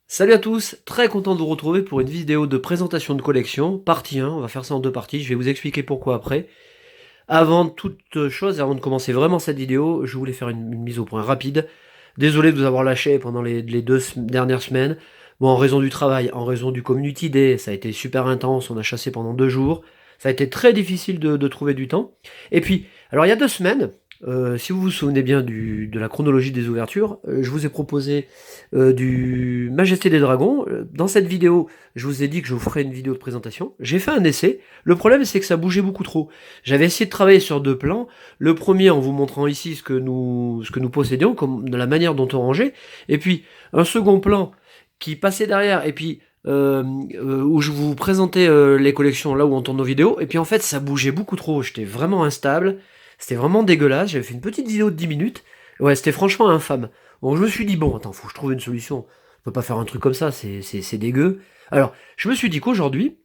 Salut à tous, très content de vous retrouver pour une vidéo de présentation de collection, partie 1, on va faire ça en 2 parties, je vais vous expliquer pourquoi après. Avant toute chose, avant de commencer vraiment cette vidéo, je voulais faire une mise au point rapide. Désolé de vous avoir lâché pendant les 2 dernières semaines. Bon, en raison du travail, en raison du Community Day, ça a été super intense, on a chassé pendant 2 jours. Ça a été très difficile de trouver du temps. Et puis, alors il y a 2 semaines, si vous vous souvenez bien de la chronologie des ouvertures, je vous ai proposé du Majesté des Dragons. Dans cette vidéo, je vous ai dit que je vous ferai une vidéo de présentation. J'ai fait un essai. Le problème, c'est que ça bougeait beaucoup trop. J'avais essayé de travailler sur 2 plans. Le premier en vous montrant ici ce que nous possédions, comme de la manière dont on rangeait. Et puis, un second plan qui passait derrière. Et puis, où je vous présentais les collections là où on tourne nos vidéos. Et puis, en fait, ça bougeait beaucoup trop. J'étais vraiment instable. C'était vraiment dégueulasse. J'avais fait une petite vidéo de 10 minutes. Ouais, c'était franchement infâme. Bon, je me suis dit, bon, attends, faut que je trouve une solution. On peut pas faire un truc comme ça, c'est dégueu. Alors, je me suis dit qu'aujourd'hui,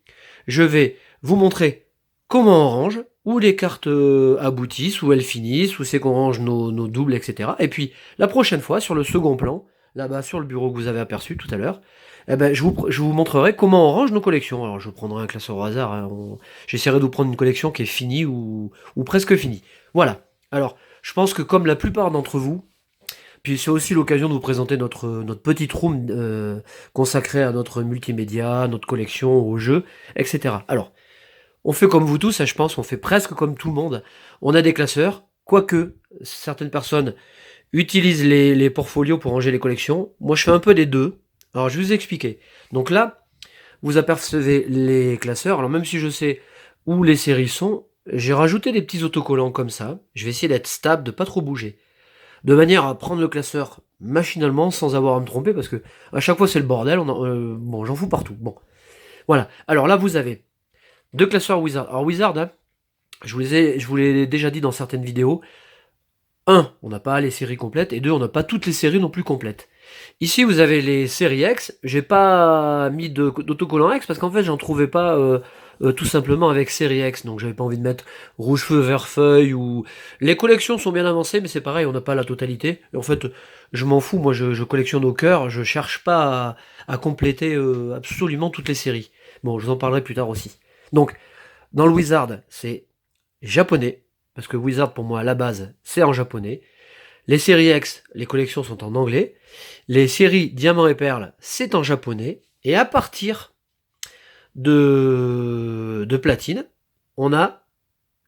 je vais vous montrer comment on range, où les cartes aboutissent, où elles finissent, où c'est qu'on range nos doubles, etc. Et puis, la prochaine fois, sur le second plan, là-bas sur le bureau que vous avez aperçu tout à l'heure, eh ben, je vous montrerai comment on range nos collections. Alors, je prendrai un classeur au hasard. Hein, j'essaierai de vous prendre une collection qui est finie ou presque finie. Voilà. Alors, je pense que comme la plupart d'entre vous, puis c'est aussi l'occasion de vous présenter notre petite room consacrée à notre multimédia, notre collection, aux jeux, etc. Alors, on fait comme vous tous, je pense, on fait presque comme tout le monde. On a des classeurs, quoique certaines personnes utilisent les portfolios pour ranger les collections. Moi, je fais un peu des deux. Alors, je vais vous expliquer. Donc là, vous apercevez les classeurs. Alors, même si je sais où les séries sont, j'ai rajouté des petits autocollants comme ça. Je vais essayer d'être stable, de pas trop bouger, de manière à prendre le classeur machinalement sans avoir à me tromper, parce que à chaque fois c'est le bordel, bon, j'en fous partout. Bon, voilà. Alors là, vous avez 2 classeurs Wizard. Alors Wizard, hein, je vous l'ai déjà dit dans certaines vidéos, 1, on n'a pas les séries complètes, et 2, on n'a pas toutes les séries non plus complètes. Ici, vous avez les séries X, j'ai pas mis d'autocollant X, parce qu'en fait, j'en trouvais pas tout simplement avec série X, donc j'avais pas envie de mettre rouge feu, vert feuille, ou... Les collections sont bien avancées, mais c'est pareil, on n'a pas la totalité. Et en fait, je m'en fous, moi je collectionne au cœur, je cherche pas à compléter absolument toutes les séries. Bon, je vous en parlerai plus tard aussi. Donc, dans le Wizard, c'est japonais, parce que Wizard pour moi à la base, c'est en japonais. Les séries X, les collections sont en anglais. Les séries Diamant et Perles, c'est en japonais. Et à partir de Platine, on a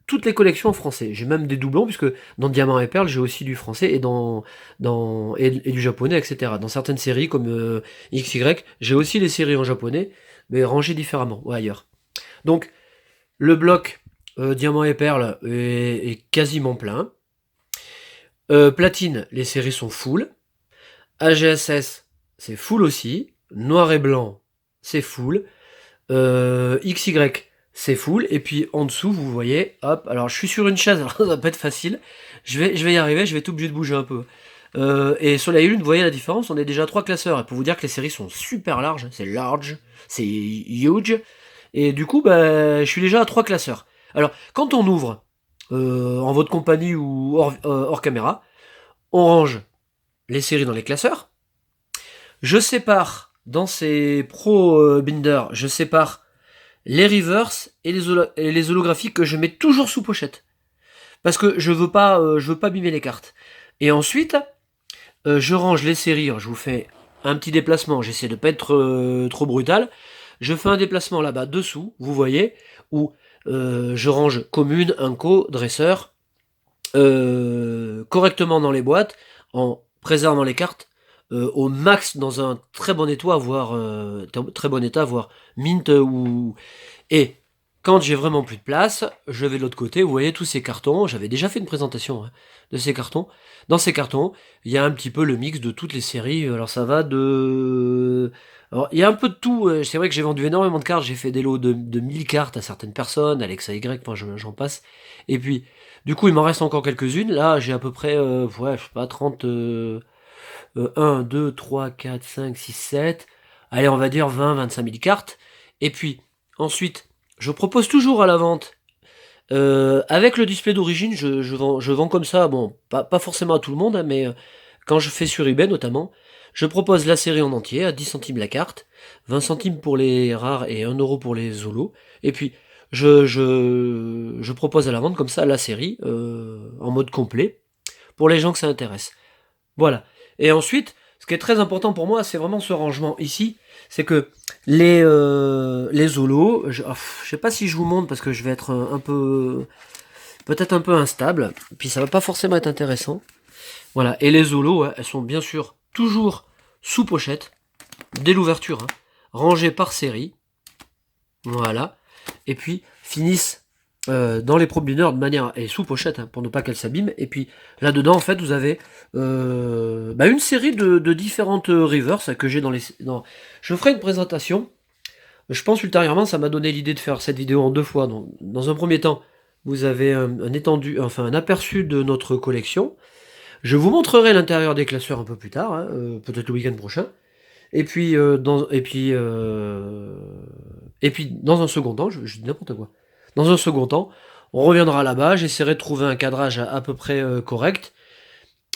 toutes les collections en français. J'ai même des doublons, puisque dans Diamant et Perles, j'ai aussi du français et du japonais, etc. Dans certaines séries, comme XY, j'ai aussi les séries en japonais, mais rangées différemment, ou ailleurs. Donc, le bloc Diamant et Perles est quasiment plein. Platine, les séries sont full. AGSS, c'est full aussi. Noir et blanc, c'est full. XY, c'est full. Et puis en dessous, vous voyez, hop, alors je suis sur une chaise, alors ça va pas être facile. Je vais y arriver, je vais être obligé de bouger un peu. Et Soleil et Lune, vous voyez la différence, on est déjà 3 classeurs. Et pour vous dire que les séries sont super larges, c'est large, c'est huge. Et du coup, bah, je suis déjà à 3 classeurs. Alors, quand on ouvre, en votre compagnie ou hors caméra, on range les séries dans les classeurs. Je sépare, dans ces pro binder, je sépare les reverse et les holographiques que je mets toujours sous pochette. Parce que je veux pas abîmer les cartes. Et ensuite, je range les séries. Alors, je vous fais un petit déplacement, j'essaie de pas être trop brutal. Je fais un déplacement là-bas dessous, vous voyez, où je range commune, inco, dresseur, correctement dans les boîtes, en préservant les cartes, au max dans un très bon état, voire mint ou... Et quand j'ai vraiment plus de place, je vais de l'autre côté, vous voyez tous ces cartons, j'avais déjà fait une présentation hein, de ces cartons. Dans ces cartons, il y a un petit peu le mix de toutes les séries, alors ça va de... Alors, il y a un peu de tout, c'est vrai que j'ai vendu énormément de cartes, j'ai fait des lots de 1000 cartes à certaines personnes, Alexa Y, enfin, j'en passe. Et puis, du coup, il m'en reste encore quelques-unes, là j'ai à peu près, ouais, je sais pas, 30... 1, 2, 3, 4, 5, 6, 7, allez on va dire 20, 25 000 cartes. Et puis ensuite Je propose toujours à la vente, avec le display d'origine, je vends comme ça, bon, pas forcément à tout le monde, hein, mais quand je fais sur eBay notamment, je propose la série en entier à 10 centimes la carte, 20 centimes pour les rares et 1 € pour les holos. Et puis je propose à la vente comme ça la série en mode complet pour les gens que ça intéresse. Voilà. Et ensuite, ce qui est très important pour moi, c'est vraiment ce rangement ici. C'est que les holos, je sais pas si je vous montre parce que je vais être un peu, peut-être un peu instable. Puis ça va pas forcément être intéressant. Voilà. Et les holos, ouais, elles sont bien sûr toujours sous pochette, dès l'ouverture, hein, rangées par série. Voilà. Et puis finissent dans les probineurs de manière et sous pochette hein, pour ne pas qu'elle s'abîme. Et puis là-dedans, en fait, vous avez une série de différentes reverse que j'ai dans les. Je ferai une présentation. Je pense ultérieurement, ça m'a donné l'idée de faire cette vidéo en 2 fois. Donc, dans un premier temps, vous avez un étendu, enfin un aperçu de notre collection. Je vous montrerai l'intérieur des classeurs un peu plus tard, hein, peut-être le week-end prochain. Et puis, dans un second temps, je dis n'importe quoi. Dans un second temps, on reviendra là-bas, j'essaierai de trouver un cadrage à peu près correct.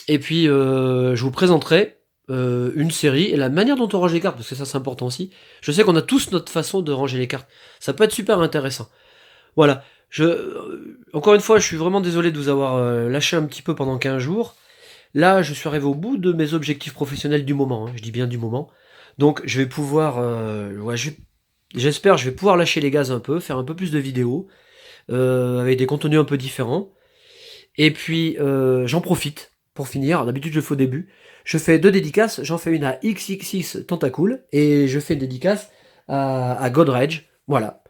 Et puis, je vous présenterai une série et la manière dont on range les cartes, parce que ça c'est important aussi. Je sais qu'on a tous notre façon de ranger les cartes. Ça peut être super intéressant. Voilà. Encore une fois, je suis vraiment désolé de vous avoir lâché un petit peu pendant 15 jours. Là, je suis arrivé au bout de mes objectifs professionnels du moment, hein, je dis bien du moment. Donc, je vais pouvoir, j'espère, je vais pouvoir lâcher les gaz un peu, faire un peu plus de vidéos, avec des contenus un peu différents. Et puis, j'en profite pour finir. D'habitude, je le fais au début. Je fais 2 dédicaces. J'en fais une à XXX Tentacool et je fais une dédicace à Godrage. Voilà.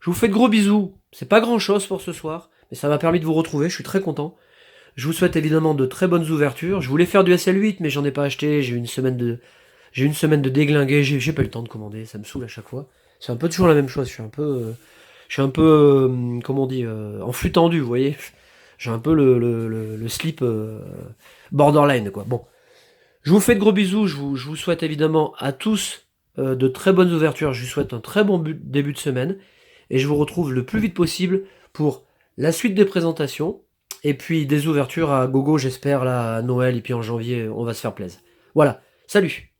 Je vous fais de gros bisous. C'est pas grand chose pour ce soir, mais ça m'a permis de vous retrouver. Je suis très content. Je vous souhaite évidemment de très bonnes ouvertures. Je voulais faire du SL8, mais j'en ai pas acheté. J'ai une semaine de déglinguer. J'ai pas eu le temps de commander. Ça me saoule à chaque fois. C'est un peu toujours la même chose. Comment on dit, en flux tendu, vous voyez. J'ai un peu le slip borderline, quoi. Bon, je vous fais de gros bisous. Je vous souhaite évidemment à tous de très bonnes ouvertures. Je vous souhaite un très bon début de semaine. Et je vous retrouve le plus vite possible pour la suite des présentations. Et puis des ouvertures à gogo, j'espère, là, à Noël. Et puis en janvier, on va se faire plaisir. Voilà, salut!